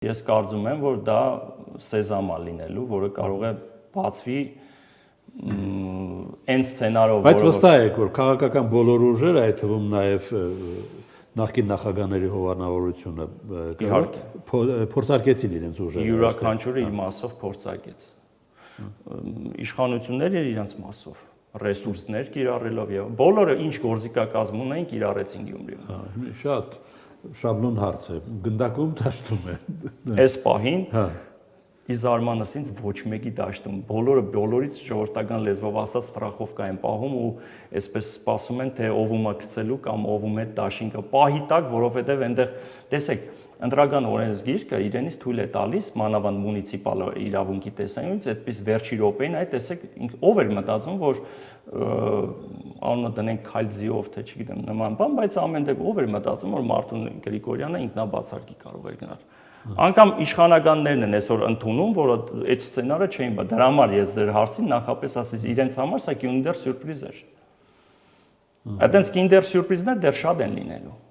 Ես կարծում եմ, որ դա սեզամ է լինելու, որը կարող է բացվի այն սցենարով, Բայց վստահ եք, որ քաղաքական բոլոր ուժերը, այդ թվում նաև նախկին նախագահների հովանավորությունը փորձարկեցին իրենց ուժերը։ Յուրաքանչյուրը իր մասով փորձարկեց։ Իշխանությունները իրենց մասով, ռեսուրսներ կիրառելով եւ բոլորը ինչ գործիքակազմ ունեն, կիրառեցին Գյումրիում։ Շատ շաբլոն հարց է, գնդակում դաշտում է։ Այս պահին ի զարմանս ինձ ոչ մեկի դաշտում, բոլորից ժողովրդական լեզվով ասած ստրախովկա են պահում ու այսպես սպասում են, թե ով ումա գցելու կամ ով ում հետ դաշինքը պահի տակ, որովհետև այնտեղ տեսեք, ընտրական օրենսգիրքը իրենից թույլ է տալիս մանավանդ մունիցիպալ իրավունքի տեսանկյունից այդպես վերջի րոպեին, այդ տեսեք ով էր մտածում, որ անունը դնենք Քայլձիով, թե չգիտեմ նման բան, բայց ամեն դեպքում ով էր մտածում, որ Մարտուն Գրիգորյանը ինքնաբացարկի կարող էր գնալ։ Անկամ իշխանականներն են այսօր ընդունում, որ այդ սցենարը չէին, բայց դրա համար ես ձեր հարցին նախապես ասեցի, իրենց համար սա Kinder սյուրպրիզ էր։ Այդտենց Kinder սյուրպրիզներ դեռ շատ են լինելու։